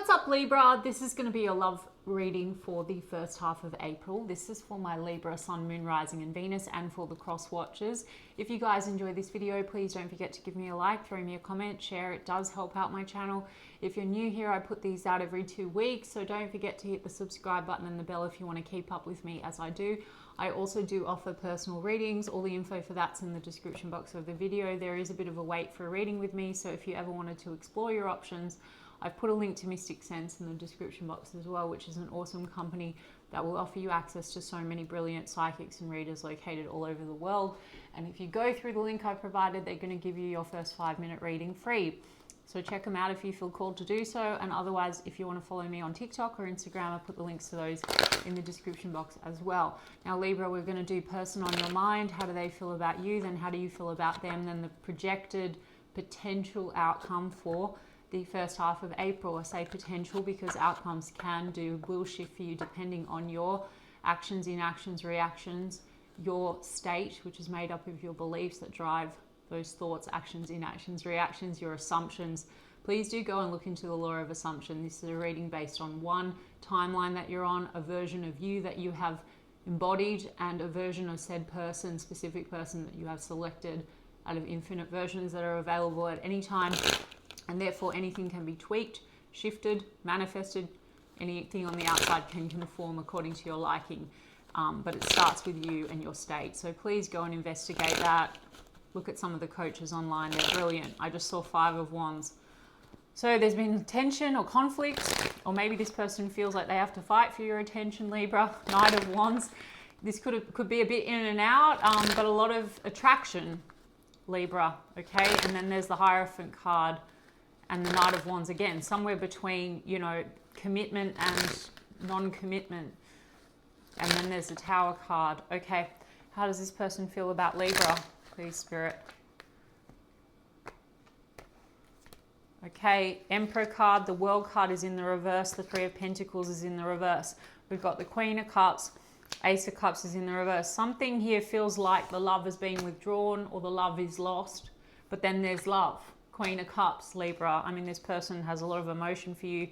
What's up, Libra? This is going to be a love reading for the first half of April. This is for my Libra Sun, Moon, Rising and Venus, and for the cross watchers. If you guys enjoy this video, please don't forget to give me a like, throw me a comment, share. It does help out my channel. If you're new here, I put these out every 2 weeks, so don't forget to hit the subscribe button and the bell if you want to keep up with me as I do. I also do offer personal readings. All the info for that's in the description box of the video. There is a bit of a wait for a reading with me, so if you ever wanted to explore your options, I've put a link to Mystic Sense in the description box as well, which is an awesome company that will offer you access to so many brilliant psychics and readers located all over the world. And if you go through the link I provided, they're going to give you your first 5-minute reading free. So check them out if you feel called to do so. And otherwise, if you want to follow me on TikTok or Instagram, I put the links to those in the description box as well. Now, Libra, we're going to do person on your mind. How do they feel about you? Then how do you feel about them? Then the projected potential outcome for the first half of April. I say potential because outcomes will shift for you depending on your actions, inactions, reactions, your state, which is made up of your beliefs that drive those thoughts, actions, inactions, reactions, your assumptions. Please do go and look into the law of assumption. This is a reading based on one timeline that you're on, a version of you that you have embodied, and a version of said person, specific person that you have selected out of infinite versions that are available at any time. And therefore anything can be tweaked, shifted, manifested. Anything on the outside can conform according to your liking. But it starts with you and your state. So please go and investigate that. Look at some of the coaches online. They're brilliant. I just saw 5 of Wands. So there's been tension or conflict, or maybe this person feels like they have to fight for your attention, Libra. Knight of Wands. This could be a bit in and out, but a lot of attraction, Libra. Okay, and then there's the Hierophant card. And the Knight of Wands again, somewhere between, you know, commitment and non-commitment. And then there's the Tower card. Okay, how does this person feel about Libra? Please, Spirit. Okay, Emperor card, the World card is in the reverse. The Three of Pentacles is in the reverse. We've got the Queen of Cups. Ace of Cups is in the reverse. Something here feels like the love has been withdrawn or the love is lost. But then there's love. Queen of Cups, Libra. I mean, this person has a lot of emotion for you.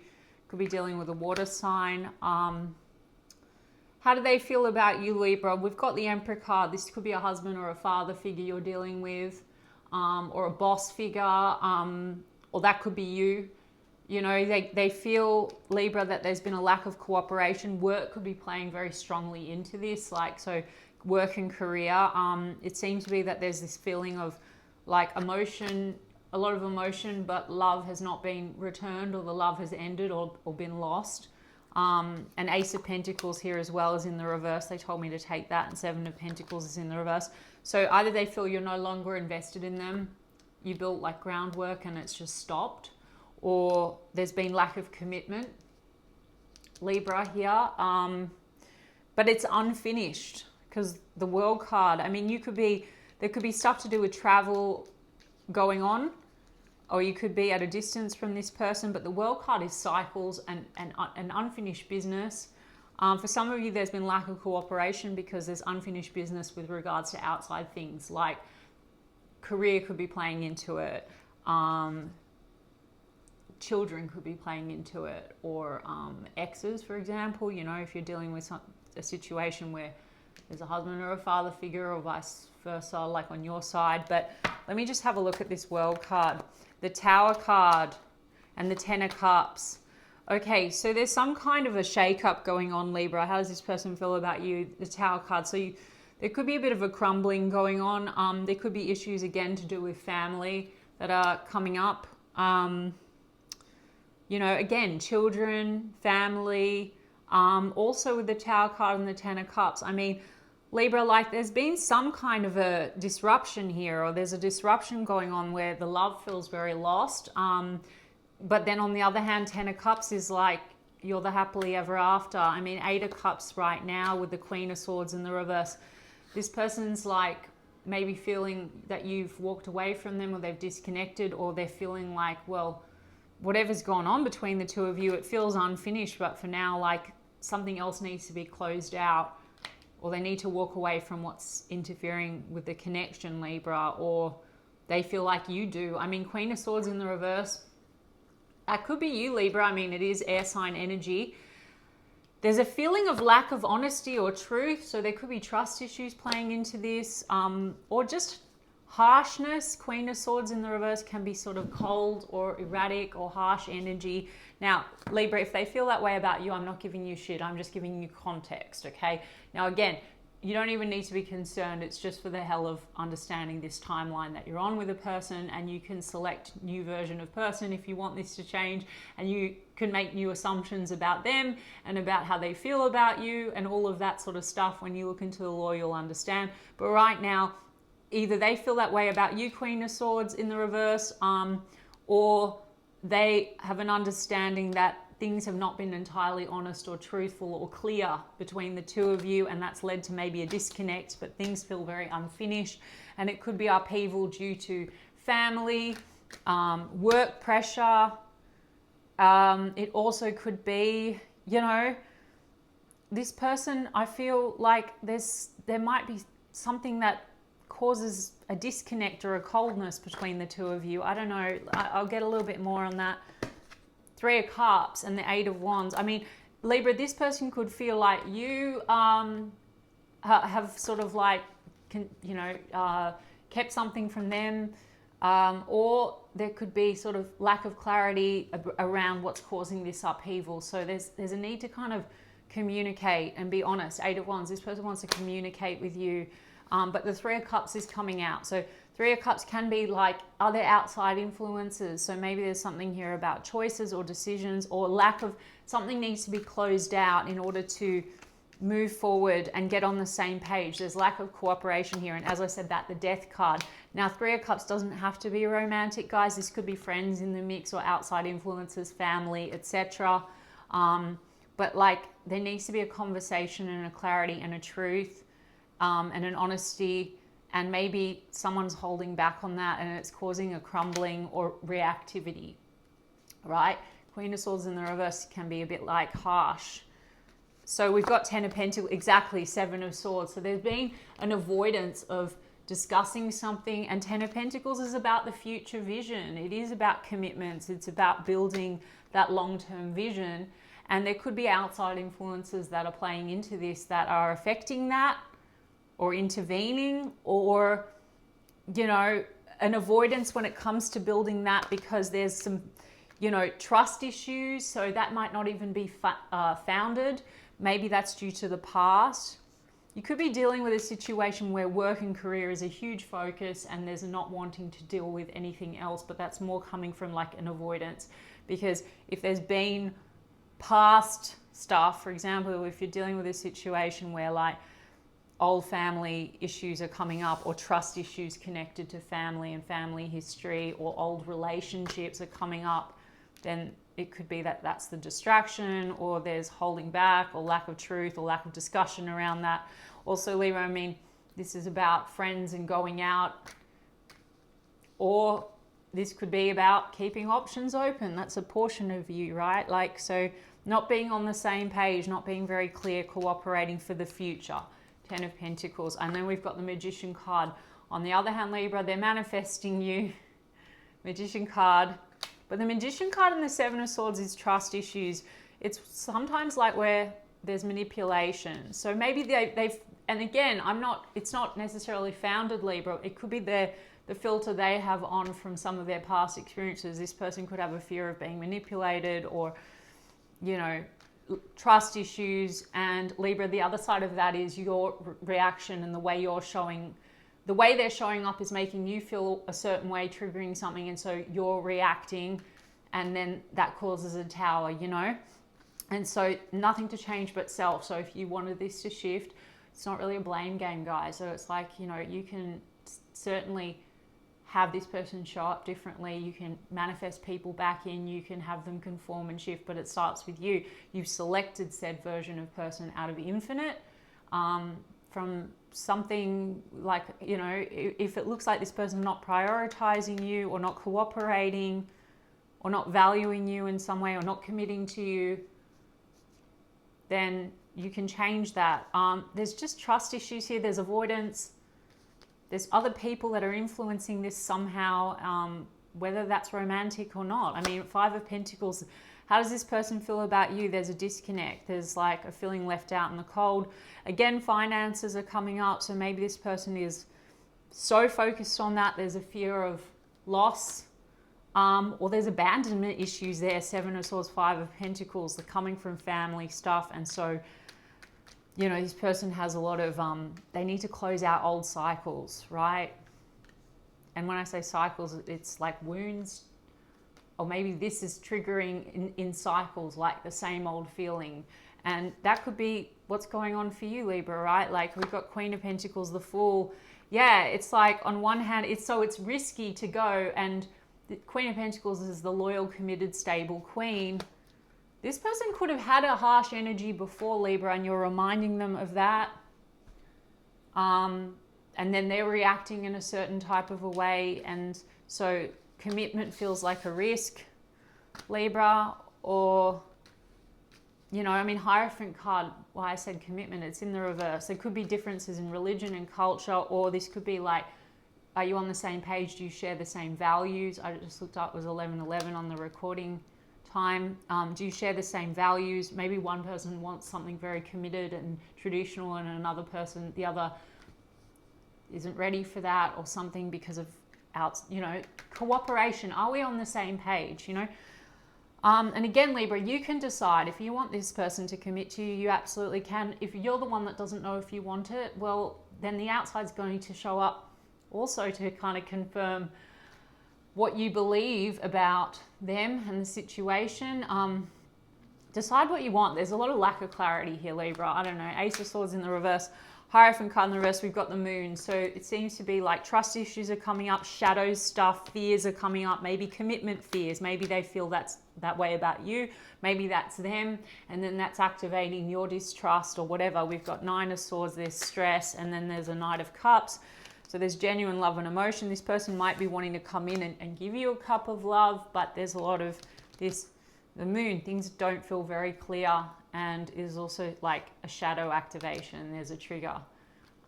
Could be dealing with a water sign. How do they feel about you, Libra? We've got the Emperor card. This could be a husband or a father figure you're dealing with, or a boss figure, or that could be you. You know, they feel, Libra, that there's been a lack of cooperation. Work could be playing very strongly into this, like, so work and career. It seems to be that there's this feeling of like emotion, a lot of emotion, but love has not been returned, or the love has ended or been lost. And Ace of Pentacles here as well is in the reverse. They told me to take that, and Seven of Pentacles is in the reverse. So either they feel you're no longer invested in them, you built like groundwork and it's just stopped, or there's been lack of commitment, Libra here. But it's unfinished because the World card, I mean, there could be stuff to do with travel going on, or you could be at a distance from this person, but the World card is cycles and unfinished business. For some of you, there's been lack of cooperation because there's unfinished business with regards to outside things, like career could be playing into it, children could be playing into it, or exes, for example. You know, if you're dealing with a situation where there's a husband or a father figure, or vice versa, like on your side. But let me just have a look at this World card, the Tower card, and the Ten of Cups. Okay, so there's some kind of a shake-up going on, Libra. How does this person feel about you? The Tower card. So there could be a bit of a crumbling going on. There could be issues again to do with family that are coming up. You know, again, children, family. Also with the Tower card and the Ten of Cups. I mean, Libra, like, there's been some kind of a disruption here, or there's a disruption going on where the love feels very lost. But then on the other hand, Ten of Cups is like, you're the happily ever after. I mean, Eight of Cups right now with the Queen of Swords in the reverse. This person's like maybe feeling that you've walked away from them, or they've disconnected, or they're feeling like, well, whatever's gone on between the two of you, it feels unfinished, but for now, like, something else needs to be closed out, or they need to walk away from what's interfering with the connection, Libra, or they feel like you do. I mean, Queen of Swords in the reverse, That could be you, Libra. I mean, it is air sign energy. There's a feeling of lack of honesty or truth. So there could be trust issues playing into this, or just harshness. Queen of Swords in the reverse can be sort of cold or erratic or harsh energy. Now, Libra, if they feel that way about you, I'm not giving you shit. I'm just giving you context, okay? Now, again, you don't even need to be concerned. It's just for the hell of understanding this timeline that you're on with a person, and you can select new version of person if you want this to change, and you can make new assumptions about them and about how they feel about you and all of that sort of stuff. When you look into the law, you'll understand. But right now, either they feel that way about you, Queen of Swords in the reverse, or they have an understanding that things have not been entirely honest or truthful or clear between the two of you, and that's led to maybe a disconnect, but things feel very unfinished. And it could be upheaval due to family, work pressure. It also could be, you know, this person, I feel like there might be something that causes a disconnect or a coldness between the two of you. I don't know. I'll get a little bit more on that. Three of Cups and the Eight of Wands. I mean, Libra, this person could feel like you have sort of like, you know, kept something from them, or there could be sort of lack of clarity around what's causing this upheaval. So there's a need to kind of communicate and be honest. Eight of Wands, this person wants to communicate with you, but the Three of Cups is coming out. So Three of Cups can be like other outside influences. So maybe there's something here about choices or decisions, or lack of something needs to be closed out in order to move forward and get on the same page. There's lack of cooperation here. And as I said, the Death card. Now, Three of Cups doesn't have to be romantic, guys. This could be friends in the mix or outside influences, family, etc. But like there needs to be a conversation and a clarity and a truth, and an honesty. And maybe someone's holding back on that, and it's causing a crumbling or reactivity, right? Queen of Swords in the reverse can be a bit like harsh. So we've got Ten of Pentacles, exactly, Seven of Swords. So there's been an avoidance of discussing something, and Ten of Pentacles is about the future vision. It is about commitments. It's about building that long-term vision. And there could be outside influences that are playing into this that are affecting that, or intervening, or, you know, an avoidance when it comes to building that because there's some, you know, trust issues. So that might not even be founded. Maybe that's due to the past. You could be dealing with a situation where work and career is a huge focus, and there's not wanting to deal with anything else, but that's more coming from like an avoidance. Because if there's been past stuff, for example, if you're dealing with a situation where like old family issues are coming up, or trust issues connected to family and family history, or old relationships are coming up, then it could be that that's the distraction, or there's holding back, or lack of truth, or lack of discussion around that. Also, Libra, I mean, this is about friends and going out, or this could be about keeping options open. That's a portion of you, right? Like, so not being on the same page, not being very clear, cooperating for the future. Ten of Pentacles. And then we've got the Magician card. On the other hand, Libra, they're manifesting you. Magician card. But the Magician card and the Seven of Swords is trust issues. It's sometimes like where there's manipulation. So maybe they've, and again, it's not necessarily founded, Libra. It could be the filter they have on from some of their past experiences. This person could have a fear of being manipulated, or, you know, trust issues. And Libra, the other side of that is your reaction and the way you're showing, the way they're showing up is making you feel a certain way, triggering something, and so you're reacting, and then that causes a tower, you know. And so nothing to change but self. So if you wanted this to shift, it's not really a blame game, guys. So it's like, you know, you can certainly have this person show up differently. You can manifest people back in, you can have them conform and shift, but it starts with you. You've selected said version of person out of infinite, from something like, you know, if it looks like this person's not prioritizing you, or not cooperating, or not valuing you in some way, or not committing to you, then you can change that. There's just trust issues here. There's avoidance. There's other people that are influencing this somehow. whether that's romantic or not. I mean, Five of Pentacles, how does this person feel about you? There's a disconnect. There's like a feeling left out in the cold. Again, finances are coming up. So maybe this person is so focused on that. There's a fear of loss, or there's abandonment issues there. Seven of Swords, Five of Pentacles. They're coming from family stuff. And so, you know, this person has a lot of, they need to close out old cycles, right? And when I say cycles, it's like wounds, or maybe this is triggering in cycles, like the same old feeling. And that could be what's going on for you, Libra, right? Like we've got Queen of Pentacles, the Fool. Yeah, it's like on one hand, it's risky to go, and the Queen of Pentacles is the loyal, committed, stable queen. This person could have had a harsh energy before, Libra, and you're reminding them of that. And then they're reacting in a certain type of a way. And so commitment feels like a risk, Libra. Or, you know, I mean, Hierophant card, why I said commitment, it's in the reverse. There could be differences in religion and culture, or this could be like, are you on the same page? Do you share the same values? I just looked up, it was 11:11 on the recording time. Do you share the same values? Maybe one person wants something very committed and traditional, and another person, the other, isn't ready for that, or something because of you know, cooperation. Are we on the same page? You know, and again, Libra, you can decide if you want this person to commit to you. You absolutely can. If you're the one that doesn't know if you want it, well, then the outside's going to show up also to kind of confirm what you believe about them and the situation. Decide what you want. There's a lot of lack of clarity here, Libra. I don't know. Ace of Swords in the reverse, Hierophant card in the reverse, we've got the Moon. So it seems to be like trust issues are coming up, shadow stuff, fears are coming up, maybe commitment fears. Maybe they feel that way about you. Maybe that's them. And then that's activating your distrust or whatever. We've got Nine of Swords, there's stress, and then there's a Knight of Cups. So there's genuine love and emotion. This person might be wanting to come in and give you a cup of love, but there's a lot of this, the Moon, things don't feel very clear, and is also like a shadow activation. There's a trigger.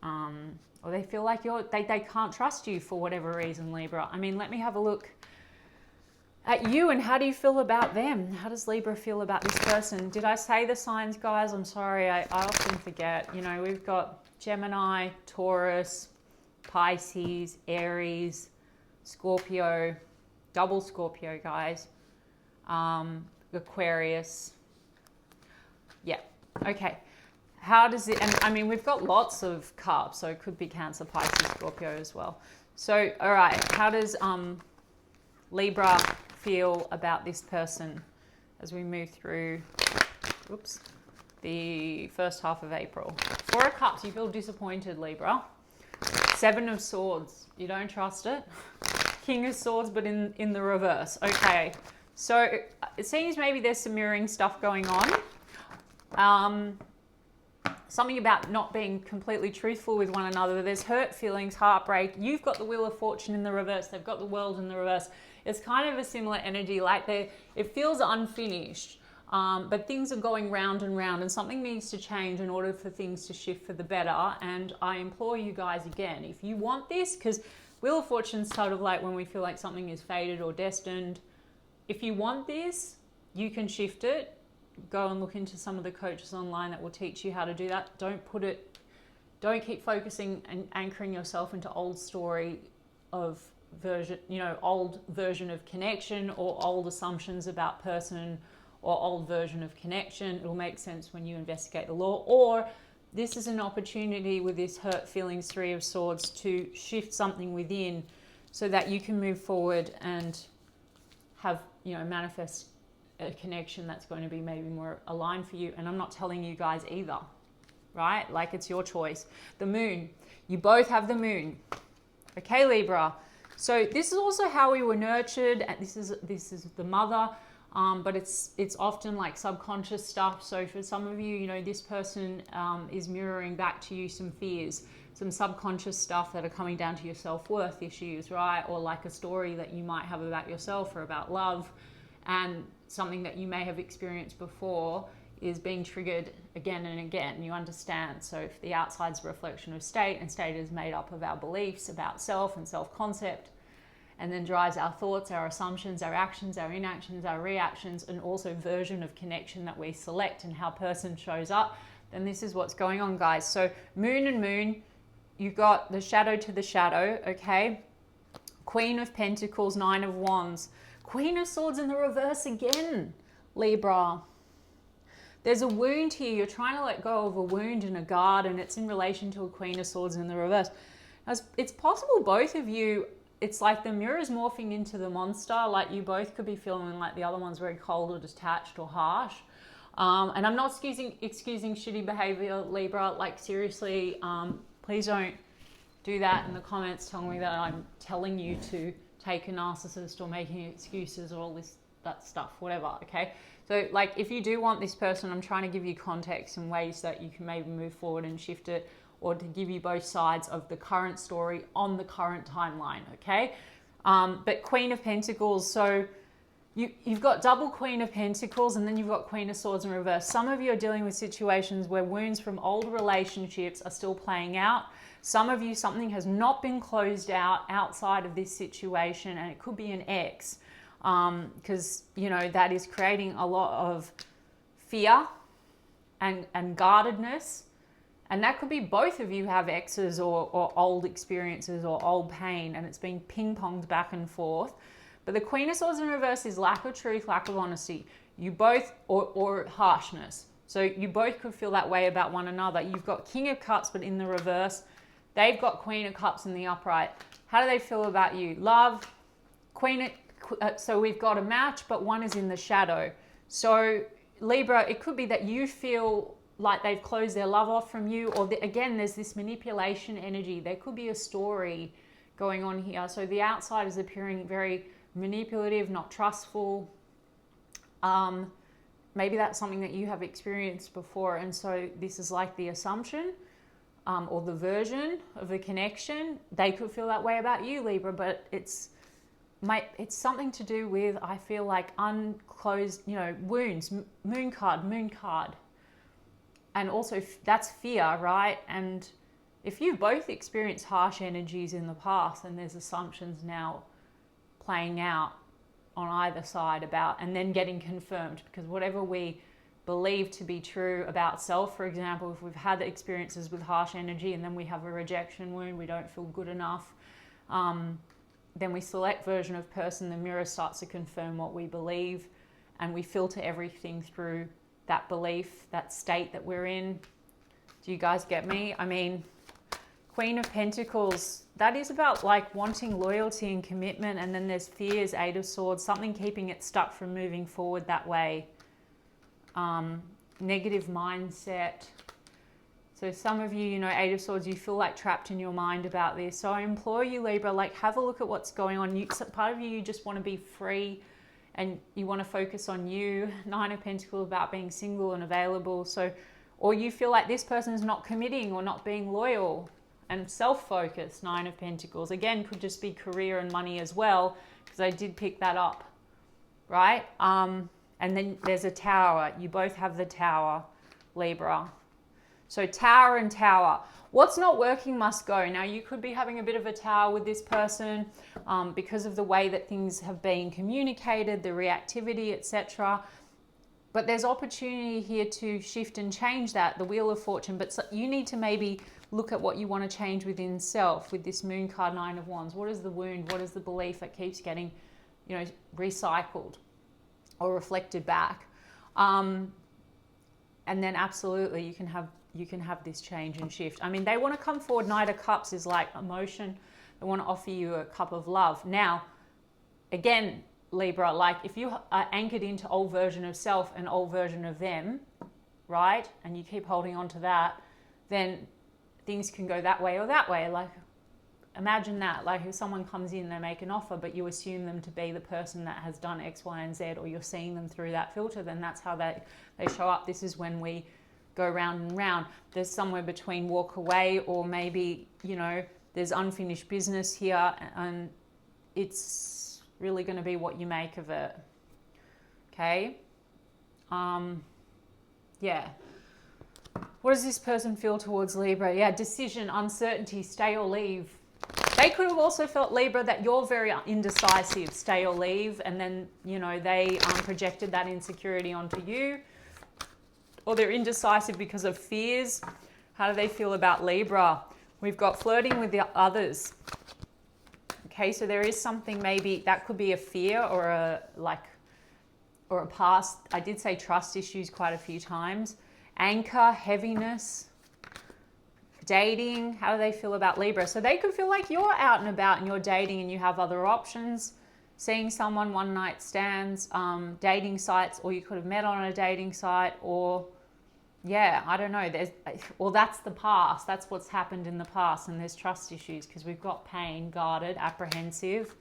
Or they feel like they can't trust you for whatever reason, Libra. I mean, let me have a look at you, and how do you feel about them? How does Libra feel about this person? Did I say the signs, guys? I'm sorry, I often forget. You know, we've got Gemini, Taurus, Pisces, Aries, Scorpio, double Scorpio, guys, Aquarius. Yeah, okay. How does it, and I mean, we've got lots of cups, so it could be Cancer, Pisces, Scorpio as well. So, all right, how does Libra feel about this person as we move through, oops, the first half of April? Four of Cups, you feel disappointed, Libra. Seven of Swords, you don't trust it. King of Swords, but in the reverse. Okay, so it seems maybe there's some mirroring stuff going on. Something about not being completely truthful with one another. There's hurt feelings, heartbreak. You've got the Wheel of Fortune in the reverse. They've got the World in the reverse. It's kind of a similar energy, like it feels unfinished. But things are going round and round, and something needs to change in order for things to shift for the better. And I implore you guys again, if you want this, because Wheel of Fortune's sort of like when we feel like something is fated or destined. If you want this, you can shift it. Go and look into some of the coaches online that will teach you how to do that. Don't keep focusing and anchoring yourself into old story of version, you know, old version of connection, or old assumptions about person, or old version of connection. It'll make sense when you investigate the law. Or this is an opportunity with this hurt feelings, Three of Swords, to shift something within so that you can move forward and have, you know, manifest a connection that's going to be maybe more aligned for you. And I'm not telling you guys either, right? Like, it's your choice. The Moon, you both have the Moon. Okay, Libra. So this is also how we were nurtured. This is the mother. But it's often like subconscious stuff. So for some of you, you know, this person is mirroring back to you some fears, some subconscious stuff that are coming down to your self-worth issues, right? Or like a story that you might have about yourself or about love, and something that you may have experienced before is being triggered again and again. You understand? So if the outside's a reflection of state, and state is made up of our beliefs about self and self-concept, and then drives our thoughts, our assumptions, our actions, our inactions, our reactions, and also version of connection that we select and how person shows up, then this is what's going on, guys. So moon and moon, you've got the shadow to the shadow, okay? Queen of Pentacles, Nine of Wands. Queen of Swords in the reverse again, Libra. There's a wound here. You're trying to let go of a wound and a guard, and it's in relation to a Queen of Swords in the reverse. It's possible both of you, it's like the mirror is morphing into the monster. Like you both could be feeling like the other one's very cold or detached or harsh. And I'm not excusing shitty behavior, Libra. Like seriously, please don't do that in the comments telling me that I'm telling you to take a narcissist or making excuses or all that stuff, whatever, okay? So like if you do want this person, I'm trying to give you context and ways that you can maybe move forward and shift it, or to give you both sides of the current story on the current timeline, okay? But Queen of Pentacles, so you've got double Queen of Pentacles and then you've got Queen of Swords in reverse. Some of you are dealing with situations where wounds from old relationships are still playing out. Some of you, something has not been closed out outside of this situation, and it could be an ex, because, you know, that is creating a lot of fear and guardedness. And that could be both of you have exes or old experiences or old pain, and it's been ping-ponged back and forth. But the Queen of Swords in reverse is lack of truth, lack of honesty. You both, or harshness. So you both could feel that way about one another. You've got King of Cups, but in the reverse. They've got Queen of Cups in the upright. How do they feel about you? Love, so we've got a match, but one is in the shadow. So Libra, it could be that you feel like they've closed their love off from you, or again, there's this manipulation energy. There could be a story going on here. So the outside is appearing very manipulative, not trustful. Maybe that's something that you have experienced before, and so this is like the assumption or the version of the connection. They could feel that way about you, Libra, but it's something to do with, I feel like, unclosed, you know, wounds. Moon card. And also that's fear, right? And if you've both experienced harsh energies in the past and there's assumptions now playing out on either side about, and then getting confirmed, because whatever we believe to be true about self, for example, if we've had experiences with harsh energy and then we have a rejection wound, we don't feel good enough, then we select version of person, the mirror starts to confirm what we believe, and we filter everything through that belief, that state that we're in. Do you guys get me? I mean, Queen of Pentacles, that is about like wanting loyalty and commitment, and then there's fears, Eight of Swords, something keeping it stuck from moving forward that way. Negative mindset. So some of you, you know, Eight of Swords, you feel like trapped in your mind about this. So I implore you, Libra, like have a look at what's going on. Part of you just want to be free and you want to focus on you. Nine of Pentacles about being single and available. So, or you feel like this person is not committing or not being loyal and self-focused. Nine of Pentacles. Again, could just be career and money as well, because I did pick that up, right? And then there's a Tower. You both have the Tower, Libra. So Tower and Tower. What's not working must go. Now, you could be having a bit of a Tower with this person because of the way that things have been communicated, the reactivity, etc. But there's opportunity here to shift and change that, the Wheel of Fortune. But you need to maybe look at what you want to change within self with this Moon card, Nine of Wands. What is the wound? What is the belief that keeps getting, you know, recycled or reflected back? And then absolutely you can have this change and shift. I mean, they want to come forward. Knight of Cups is like emotion. They want to offer you a cup of love. Now, again, Libra, like if you are anchored into old version of self and old version of them, right? And you keep holding on to that, then things can go that way or that way. Like imagine that, like if someone comes in, they make an offer, but you assume them to be the person that has done X, Y, and Z, or you're seeing them through that filter, then that's how they show up. This is when we go round and round. There's somewhere between walk away, or maybe, you know, there's unfinished business here, and it's really going to be what you make of it. Okay. Yeah. What does this person feel towards Libra? Yeah, decision, uncertainty, stay or leave. They could have also felt, Libra, that you're very indecisive, stay or leave, and then, you know, they projected that insecurity onto you. Or they're indecisive because of fears. How do they feel about Libra? We've got flirting with the others. Okay, so there is something, maybe that could be a fear or a past. I did say trust issues quite a few times. Anchor, heaviness, dating. How do they feel about Libra? So they could feel like you're out and about and you're dating and you have other options. Seeing someone, one night stands, dating sites, or you could have met on a dating site, or yeah, I don't know. Well, that's the past. That's what's happened in the past, and there's trust issues because we've got pain, guarded, apprehensive.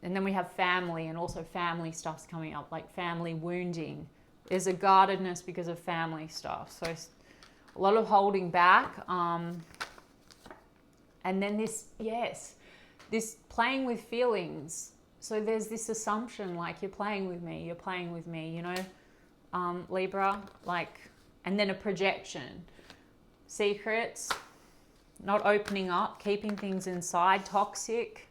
And then we have family, and also family stuff's coming up, like family wounding. There's a guardedness because of family stuff. So a lot of holding back. And then this playing with feelings. So there's this assumption, like, you're playing with me, you know, Libra, like, and then a projection. Secrets, not opening up, keeping things inside, toxic,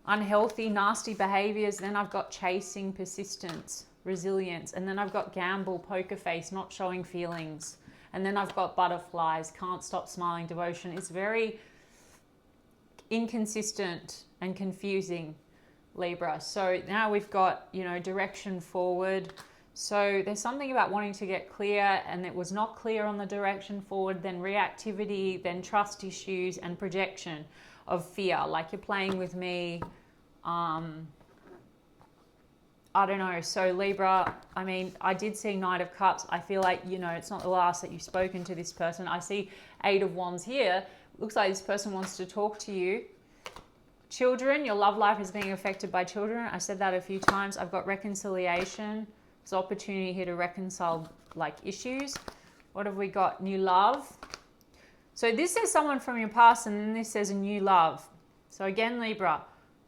unhealthy, nasty behaviors. Then I've got chasing, persistence, resilience. And then I've got gamble, poker face, not showing feelings. And then I've got butterflies, can't stop smiling, devotion. It's very inconsistent and confusing, Libra. So now we've got, you know, direction forward. So there's something about wanting to get clear, and it was not clear on the direction forward, then reactivity, then trust issues and projection of fear, like you're playing with me. I don't know. So Libra, I mean, I did see Knight of Cups. I feel like, you know, it's not the last that you've spoken to this person. I see 8 of Wands here. Looks like this person wants to talk to you. Children, your love life is being affected by children. I said that a few times. I've got reconciliation. There's opportunity here to reconcile, like, issues. What have we got? New love. So this says someone from your past, and then this says a new love. So again, Libra,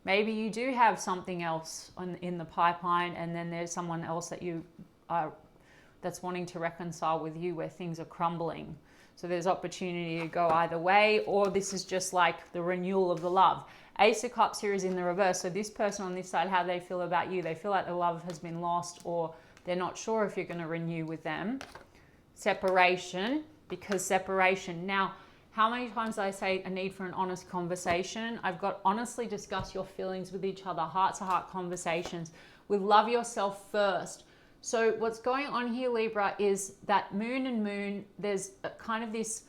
maybe you do have something else in the pipeline, and then there's someone else that you are that's wanting to reconcile with you, where things are crumbling. So there's opportunity to go either way, or this is just like the renewal of the love. Ace of Cups here is in the reverse. So this person on this side, how they feel about you, they feel like the love has been lost, or they're not sure if you're going to renew with them. Separation, because separation. Now, how many times I say a need for an honest conversation? I've got honestly discuss your feelings with each other, heart-to-heart conversations with love yourself first. So what's going on here, Libra, is that moon and moon, there's a kind of this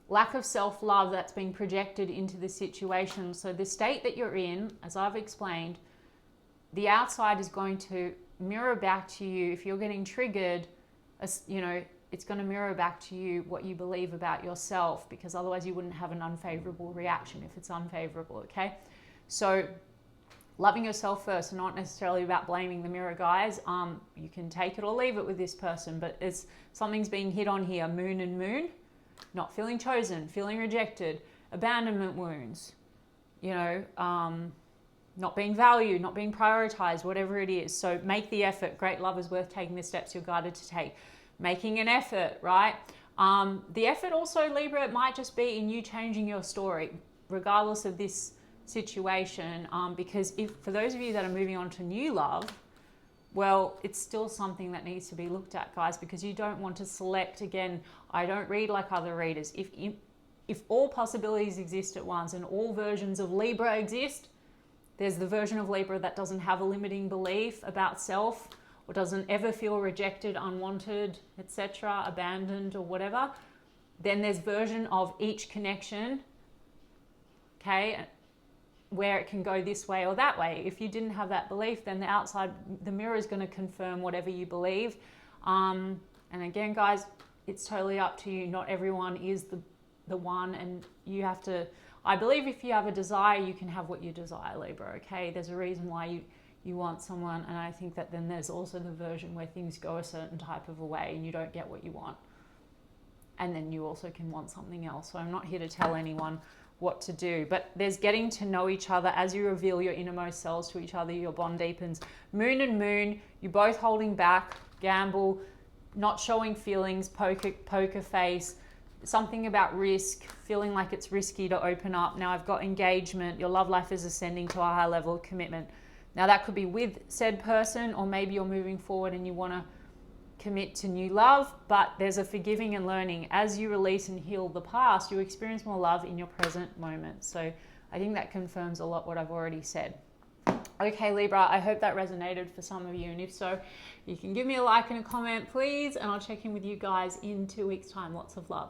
lack of self-love that's being projected into the situation. So the state that you're in, as I've explained, the outside is going to mirror back to you. If you're getting triggered, you know, it's going to mirror back to you what you believe about yourself, because otherwise you wouldn't have an unfavorable reaction if it's unfavorable, okay? So loving yourself first, and not necessarily about blaming the mirror, guys. You can take it or leave it with this person, but it's something's being hit on here. Moon and moon, not feeling chosen, feeling rejected, abandonment wounds, you know, not being valued, not being prioritized, whatever it is. So make the effort. Great love is worth taking the steps you're guided to take. Making an effort, right? The effort also, Libra, it might just be in you changing your story, regardless of this situation, because if for those of you that are moving on to new love, well, it's still something that needs to be looked at, guys, because you don't want to select. Again, I don't read like other readers. If all possibilities exist at once and all versions of Libra exist, there's the version of Libra that doesn't have a limiting belief about self, or doesn't ever feel rejected, unwanted, etc., abandoned, or whatever. Then there's version of each connection, okay, where it can go this way or that way. If you didn't have that belief, then the outside, the mirror is going to confirm whatever you believe. And again, guys, it's totally up to you. Not everyone is the one, and you have to, I believe if you have a desire, you can have what you desire, Libra, okay? There's a reason why you want someone, and I think that then there's also the version where things go a certain type of a way and you don't get what you want. And then you also can want something else. So I'm not here to tell anyone what to do, but there's getting to know each other. As you reveal your innermost selves to each other, your bond deepens. Moon and moon, you're both holding back, gamble, not showing feelings, poker face, something about risk, feeling like it's risky to open up. Now I've got engagement, your love life is ascending to a high level of commitment. Now that could be with said person, or maybe you're moving forward and you want to commit to new love, but there's a forgiving and learning. As you release and heal the past, you experience more love in your present moment. So I think that confirms a lot what I've already said. Okay, Libra, I hope that resonated for some of you, and if so, you can give me a like and a comment, please, and I'll check in with you guys in 2 weeks' time. Lots of love.